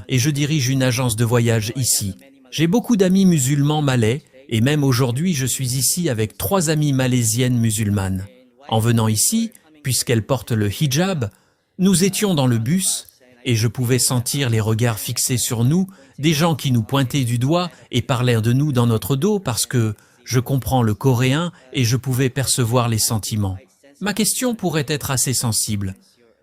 et je dirige une agence de voyage ici. J'ai beaucoup d'amis musulmans malais et même aujourd'hui je suis ici avec 3 amies malaisiennes musulmanes. En venant ici, puisqu'elles portent le hijab, nous étions dans le bus et je pouvais sentir les regards fixés sur nous, des gens qui nous pointaient du doigt et parlaient de nous dans notre dos parce que je comprends le coréen et je pouvais percevoir les sentiments. Ma question pourrait être assez sensible,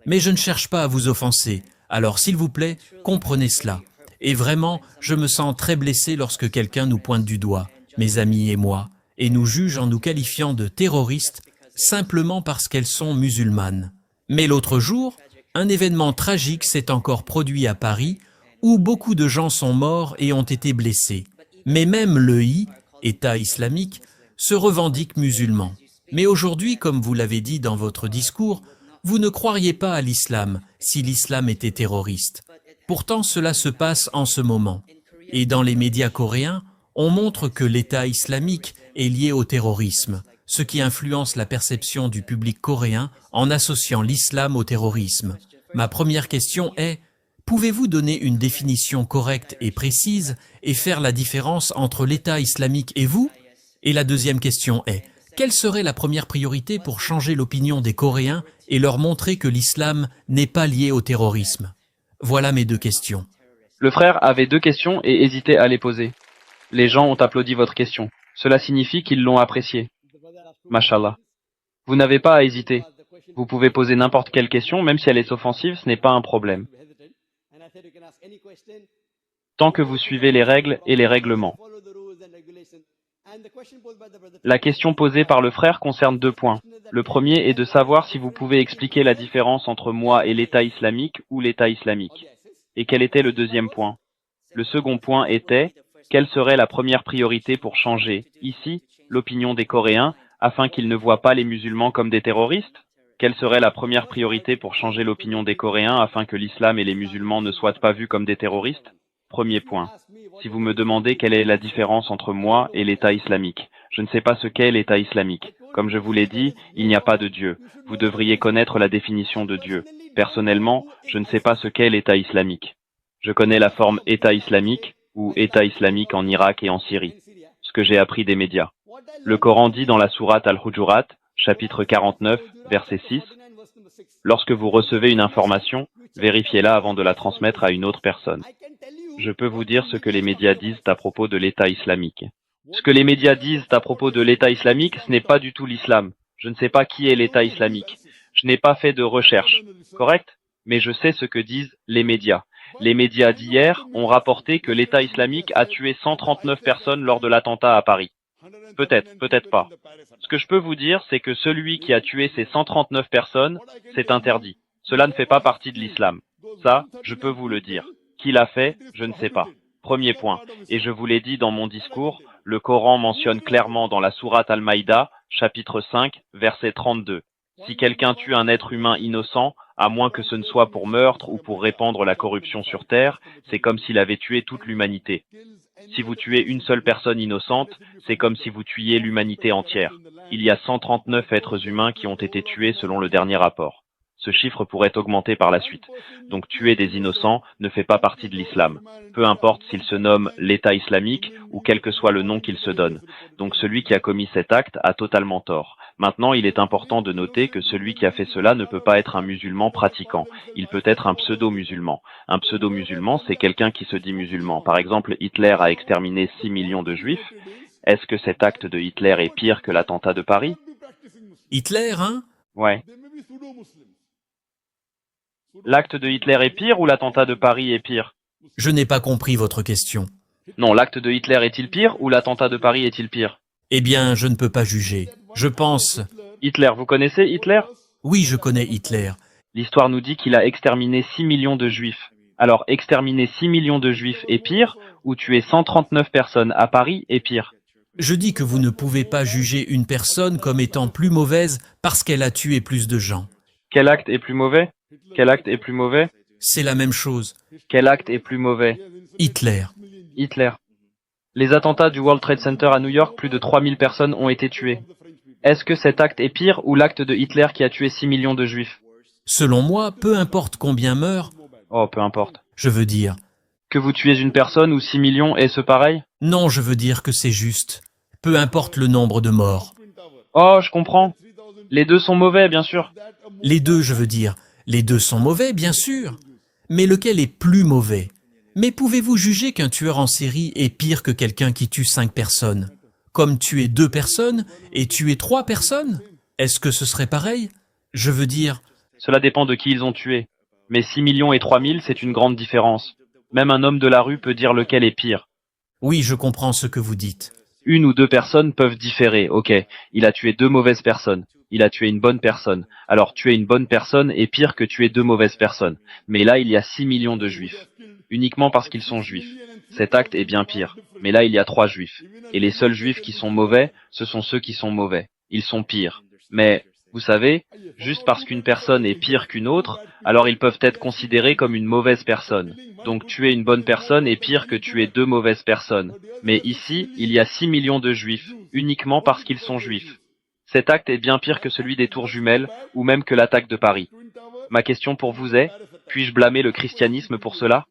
mais je ne cherche pas à vous offenser, alors s'il vous plaît, comprenez cela. Et vraiment, je me sens très blessé lorsque quelqu'un nous pointe du doigt, mes amis et moi, et nous juge en nous qualifiant de terroristes simplement parce qu'elles sont musulmanes. Mais l'autre jour, un événement tragique s'est encore produit à Paris où beaucoup de gens sont morts et ont été blessés. Mais même l'EI, État islamique, se revendique musulman. Mais aujourd'hui, comme vous l'avez dit dans votre discours, vous ne croiriez pas à l'islam si l'islam était terroriste. Pourtant, cela se passe en ce moment. Et dans les médias coréens, on montre que l'État islamique est lié au terrorisme, ce qui influence la perception du public coréen en associant l'islam au terrorisme. Ma première question est, pouvez-vous donner une définition correcte et précise et faire la différence entre l'État islamique et vous? Et la deuxième question est, quelle serait la première priorité pour changer l'opinion des Coréens et leur montrer que l'islam n'est pas lié au terrorisme? Voilà mes 2 questions. Le frère avait 2 questions et hésitait à les poser. Les gens ont applaudi votre question. Cela signifie qu'ils l'ont appréciée. Mashallah. Vous n'avez pas à hésiter. Vous pouvez poser n'importe quelle question, même si elle est offensive, ce n'est pas un problème. Tant que vous suivez les règles et les règlements. La question posée par le frère concerne 2 points. Le premier est de savoir si vous pouvez expliquer la différence entre moi et l'État islamique ou l'État islamique. Et quel était le deuxième point? Le second point était, quelle serait la première priorité pour changer, ici, l'opinion des Coréens, afin qu'ils ne voient pas les musulmans comme des terroristes? Quelle serait la première priorité pour changer l'opinion des Coréens afin que l'islam et les musulmans ne soient pas vus comme des terroristes? Premier point. Si vous me demandez quelle est la différence entre moi et l'État islamique, je ne sais pas ce qu'est l'État islamique. Comme je vous l'ai dit, il n'y a pas de Dieu. Vous devriez connaître la définition de Dieu. Personnellement, je ne sais pas ce qu'est l'État islamique. Je connais la forme État islamique ou État islamique en Irak et en Syrie, ce que j'ai appris des médias. Le Coran dit dans la sourate Al-Hujurat, chapitre 49, verset 6, « Lorsque vous recevez une information, vérifiez-la avant de la transmettre à une autre personne. » Je peux vous dire ce que les médias disent à propos de l'État islamique. Ce que les médias disent à propos de l'État islamique, ce n'est pas du tout l'islam. Je ne sais pas qui est l'État islamique. Je n'ai pas fait de recherche, correct? Mais je sais ce que disent les médias. Les médias d'hier ont rapporté que l'État islamique a tué 139 personnes lors de l'attentat à Paris. Peut-être, peut-être pas. Ce que je peux vous dire, c'est que celui qui a tué ces 139 personnes, c'est interdit. Cela ne fait pas partie de l'islam. Ça, je peux vous le dire. Qui l'a fait, je ne sais pas. Premier point. Et je vous l'ai dit dans mon discours, le Coran mentionne clairement dans la sourate Al-Maïda, chapitre 5, verset 32. Si quelqu'un tue un être humain innocent, à moins que ce ne soit pour meurtre ou pour répandre la corruption sur terre, c'est comme s'il avait tué toute l'humanité. Si vous tuez une seule personne innocente, c'est comme si vous tuiez l'humanité entière. Il y a 139 êtres humains qui ont été tués selon le dernier rapport. Ce chiffre pourrait augmenter par la suite. Donc tuer des innocents ne fait pas partie de l'islam. Peu importe s'il se nomme l'État islamique ou quel que soit le nom qu'il se donne. Donc celui qui a commis cet acte a totalement tort. Maintenant, il est important de noter que celui qui a fait cela ne peut pas être un musulman pratiquant. Il peut être un pseudo-musulman. Un pseudo-musulman, c'est quelqu'un qui se dit musulman. Par exemple, Hitler a exterminé 6 millions de juifs. Est-ce que cet acte de Hitler est pire que l'attentat de Paris? Hitler, hein? Ouais. L'acte de Hitler est pire ou l'attentat de Paris est pire? Je n'ai pas compris votre question. Non, l'acte de Hitler est-il pire ou l'attentat de Paris est-il pire? Eh bien, je ne peux pas juger. Je pense... Hitler, vous connaissez Hitler? Oui, je connais Hitler. L'histoire nous dit qu'il a exterminé 6 millions de juifs. Alors, exterminer 6 millions de juifs est pire ou tuer 139 personnes à Paris est pire? Je dis que vous ne pouvez pas juger une personne comme étant plus mauvaise parce qu'elle a tué plus de gens. Quel acte est plus mauvais? Quel acte est plus mauvais? C'est la même chose. Quel acte est plus mauvais? Hitler. Hitler. Les attentats du World Trade Center à New York, plus de 3000 personnes ont été tuées. Est-ce que cet acte est pire ou l'acte de Hitler qui a tué 6 millions de juifs? Selon moi, peu importe combien meurent, Oh, peu importe. je veux dire, Que vous tuez une personne ou 6 millions, est-ce pareil? Non, je veux dire que c'est juste. Peu importe le nombre de morts. Oh, je comprends. Les deux sont mauvais, bien sûr. Les deux, je veux dire. Les deux sont mauvais, bien sûr. Mais lequel est plus mauvais? Mais pouvez-vous juger qu'un tueur en série est pire que quelqu'un qui tue 5 personnes? Comme tuer 2 personnes et tuer 3 personnes? Est-ce que ce serait pareil? Je veux dire, Cela dépend de qui ils ont tué. Mais 6 millions et 3000, c'est une grande différence. Même un homme de la rue peut dire lequel est pire. oui, je comprends ce que vous dites. Une ou deux personnes peuvent différer, ok. Il a tué 2 mauvaises personnes. Il a tué une bonne personne. Alors tuer une bonne personne est pire que tuer 2 mauvaises personnes. Mais là, il y a 6 millions de juifs. Uniquement parce qu'ils sont juifs. Cet acte est bien pire. Mais là, il y a 3 juifs. Et les seuls juifs qui sont mauvais, ce sont ceux qui sont mauvais. Ils sont pires. Mais, vous savez, juste parce qu'une personne est pire qu'une autre, alors ils peuvent être considérés comme une mauvaise personne. Donc tuer une bonne personne est pire que tuer 2 mauvaises personnes. Mais ici, il y a 6 millions de juifs, uniquement parce qu'ils sont juifs. Cet acte est bien pire que celui des tours jumelles, ou même que l'attaque de Paris. Ma question pour vous est, puis-je blâmer le christianisme pour cela?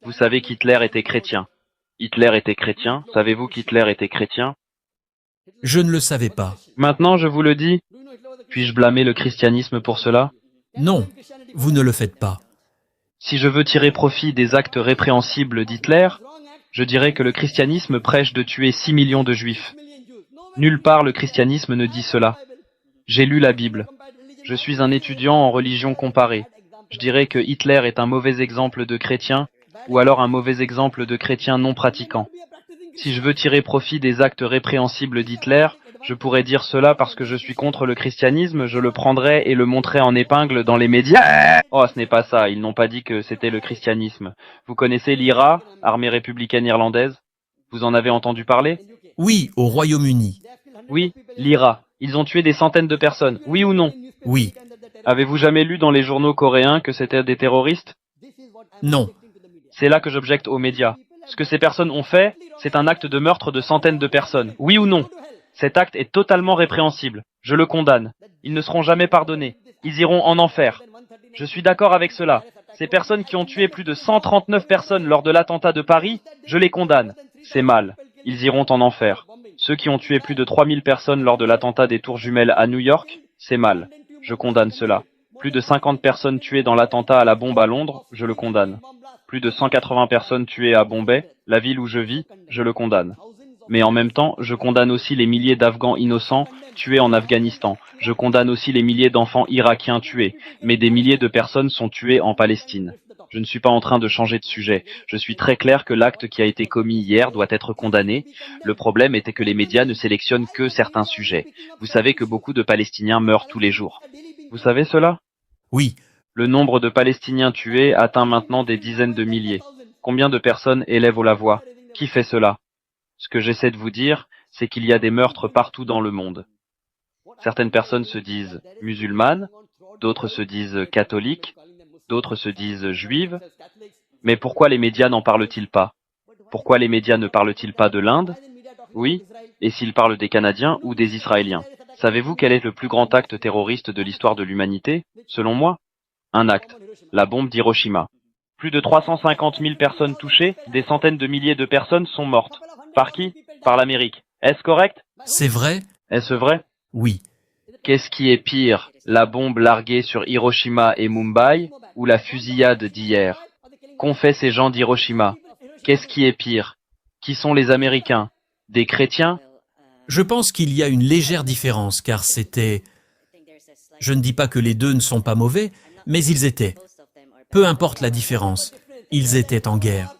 Vous savez qu'Hitler était chrétien. Hitler était chrétien, savez-vous qu'Hitler était chrétien? Je ne le savais pas. Maintenant, je vous le dis, puis-je blâmer le christianisme pour cela? Non, vous ne le faites pas. Si je veux tirer profit des actes répréhensibles d'Hitler, je dirais que le christianisme prêche de tuer 6 millions de juifs. Nulle part le christianisme ne dit cela. J'ai lu la Bible. Je suis un étudiant en religion comparée. Je dirais que Hitler est un mauvais exemple de chrétien, ou alors un mauvais exemple de chrétien non pratiquant. Si je veux tirer profit des actes répréhensibles d'Hitler, je pourrais dire cela parce que je suis contre le christianisme, je le prendrais et le montrerais en épingle dans les médias. Oh, ce n'est pas ça, ils n'ont pas dit que c'était le christianisme. Vous connaissez l'IRA, armée républicaine irlandaise? Vous en avez entendu parler? Oui, au Royaume-Uni. Oui, l'IRA. Ils ont tué des centaines de personnes, oui ou non? Oui. Avez-vous jamais lu dans les journaux coréens que c'était des terroristes? Non. C'est là que j'objecte aux médias. Ce que ces personnes ont fait, c'est un acte de meurtre de centaines de personnes, oui ou non? Cet acte est totalement répréhensible. Je le condamne. Ils ne seront jamais pardonnés. Ils iront en enfer. Je suis d'accord avec cela. Ces personnes qui ont tué plus de 139 personnes lors de l'attentat de Paris, je les condamne. C'est mal. Ils iront en enfer. Ceux qui ont tué plus de 3000 personnes lors de l'attentat des tours jumelles à New York, c'est mal. Je condamne cela. Plus de 50 personnes tuées dans l'attentat à la bombe à Londres, je le condamne. Plus de 180 personnes tuées à Bombay, la ville où je vis, je le condamne. Mais en même temps, je condamne aussi les milliers d'Afghans innocents tués en Afghanistan. Je condamne aussi les milliers d'enfants irakiens tués. Mais des milliers de personnes sont tuées en Palestine. Je ne suis pas en train de changer de sujet. Je suis très clair que l'acte qui a été commis hier doit être condamné. Le problème était que les médias ne sélectionnent que certains sujets. Vous savez que beaucoup de Palestiniens meurent tous les jours. Vous savez cela? Oui. Le nombre de Palestiniens tués atteint maintenant des dizaines de milliers. Combien de personnes élèvent la voix? Qui fait cela? Ce que j'essaie de vous dire, c'est qu'il y a des meurtres partout dans le monde. Certaines personnes se disent musulmanes, d'autres se disent catholiques, d'autres se disent juives. Mais pourquoi les médias n'en parlent-ils pas? Pourquoi les médias ne parlent-ils pas de l'Inde? Oui, et s'ils parlent des Canadiens ou des Israéliens? Savez-vous quel est le plus grand acte terroriste de l'histoire de l'humanité, selon moi? Un acte, la bombe d'Hiroshima. Plus de 350 000 personnes touchées, des centaines de milliers de personnes sont mortes. Par qui? Par l'Amérique. Est-ce correct? C'est vrai? Est-ce vrai? Oui. Qu'est-ce qui est pire, la bombe larguée sur Hiroshima et Mumbai ou la fusillade d'hier? Qu'ont fait ces gens d'Hiroshima? Qu'est-ce qui est pire? Qui sont les Américains? Des chrétiens? Je pense qu'il y a une légère différence car c'était... Je ne dis pas que les deux ne sont pas mauvais, mais ils étaient. Peu importe la différence, ils étaient en guerre.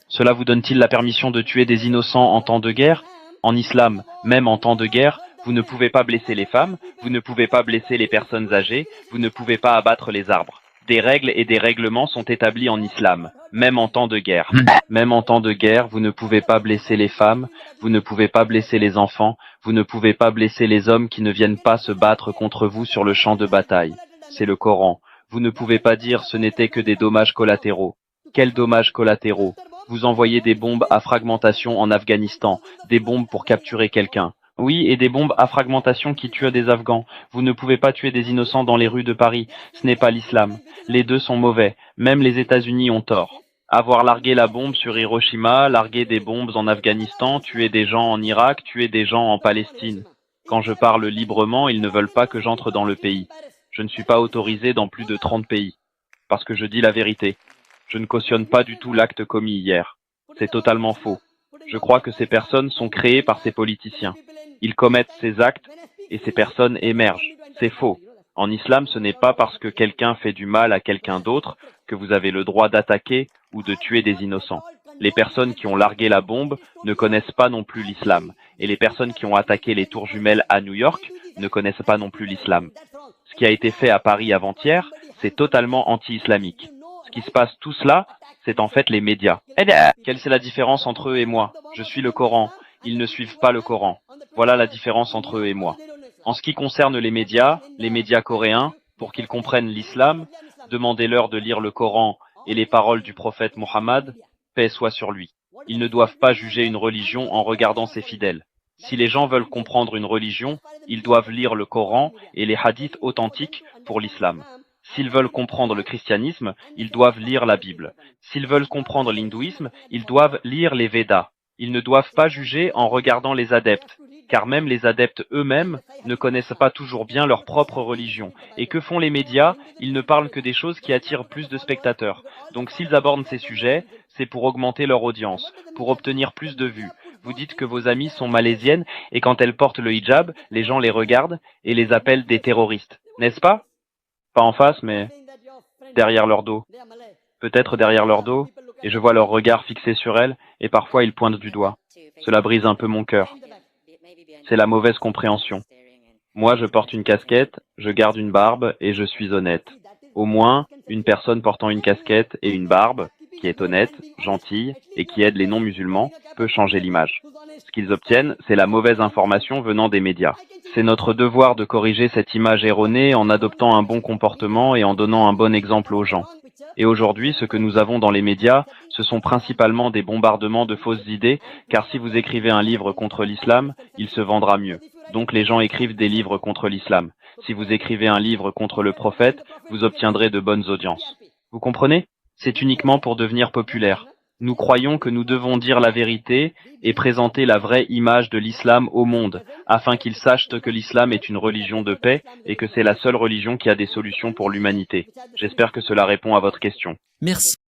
Cela vous donne-t-il la permission de tuer des innocents en temps de guerre? En islam, même en temps de guerre, vous ne pouvez pas blesser les femmes, vous ne pouvez pas blesser les personnes âgées, vous ne pouvez pas abattre les arbres. Des règles et des règlements sont établis en islam, même en temps de guerre. Même en temps de guerre, vous ne pouvez pas blesser les femmes, vous ne pouvez pas blesser les enfants, vous ne pouvez pas blesser les hommes qui ne viennent pas se battre contre vous sur le champ de bataille. C'est le Coran. Vous ne pouvez pas dire ce n'était que des dommages collatéraux. Quels dommages collatéraux? Vous envoyez des bombes à fragmentation en Afghanistan, des bombes pour capturer quelqu'un. Oui, et des bombes à fragmentation qui tuent des Afghans. Vous ne pouvez pas tuer des innocents dans les rues de Paris. Ce n'est pas l'islam. Les deux sont mauvais. Même les États-Unis ont tort. Avoir largué la bombe sur Hiroshima, largué des bombes en Afghanistan, tué des gens en Irak, tué des gens en Palestine. Quand je parle librement, ils ne veulent pas que j'entre dans le pays. Je ne suis pas autorisé dans plus de 30 pays. Parce que je dis la vérité. Je ne cautionne pas du tout l'acte commis hier. C'est totalement faux. Je crois que ces personnes sont créées par ces politiciens. Ils commettent ces actes et ces personnes émergent. C'est faux. En islam, ce n'est pas parce que quelqu'un fait du mal à quelqu'un d'autre que vous avez le droit d'attaquer ou de tuer des innocents. Les personnes qui ont largué la bombe ne connaissent pas non plus l'islam. Et les personnes qui ont attaqué les tours jumelles à New York ne connaissent pas non plus l'islam. Ce qui a été fait à Paris avant-hier, c'est totalement anti-islamique. Ce qui se passe tout cela, c'est en fait les médias. Quelle est la différence entre eux et moi? Je suis le Coran. Ils ne suivent pas le Coran. Voilà la différence entre eux et moi. En ce qui concerne les médias coréens, pour qu'ils comprennent l'islam, demandez-leur de lire le Coran et les paroles du prophète Mohammed, paix soit sur lui. Ils ne doivent pas juger une religion en regardant ses fidèles. Si les gens veulent comprendre une religion, ils doivent lire le Coran et les hadiths authentiques pour l'islam. S'ils veulent comprendre le christianisme, ils doivent lire la Bible. S'ils veulent comprendre l'hindouisme, ils doivent lire les Védas. Ils ne doivent pas juger en regardant les adeptes, car même les adeptes eux-mêmes ne connaissent pas toujours bien leur propre religion. Et que font les médias? Ils ne parlent que des choses qui attirent plus de spectateurs. Donc s'ils abordent ces sujets, c'est pour augmenter leur audience, pour obtenir plus de vues. Vous dites que vos amies sont malaisiennes et quand elles portent le hijab, les gens les regardent et les appellent des terroristes. N'est-ce pas? Pas en face, mais derrière leur dos. Peut-être derrière leur dos, et je vois leur regard fixé sur elles, et parfois ils pointent du doigt. Cela brise un peu mon cœur. C'est la mauvaise compréhension. Moi, je porte une casquette, je garde une barbe, et je suis honnête. Au moins, une personne portant une casquette et une barbe, qui est honnête, gentille, et qui aide les non-musulmans, peut changer l'image. Ce qu'ils obtiennent, c'est la mauvaise information venant des médias. C'est notre devoir de corriger cette image erronée en adoptant un bon comportement et en donnant un bon exemple aux gens. Et aujourd'hui, ce que nous avons dans les médias, ce sont principalement des bombardements de fausses idées, car si vous écrivez un livre contre l'islam, il se vendra mieux. Donc les gens écrivent des livres contre l'islam. Si vous écrivez un livre contre le prophète, vous obtiendrez de bonnes audiences. Vous comprenez? C'est uniquement pour devenir populaire. Nous croyons que nous devons dire la vérité et présenter la vraie image de l'islam au monde, afin qu'ils sachent que l'islam est une religion de paix et que c'est la seule religion qui a des solutions pour l'humanité. J'espère que cela répond à votre question. Merci.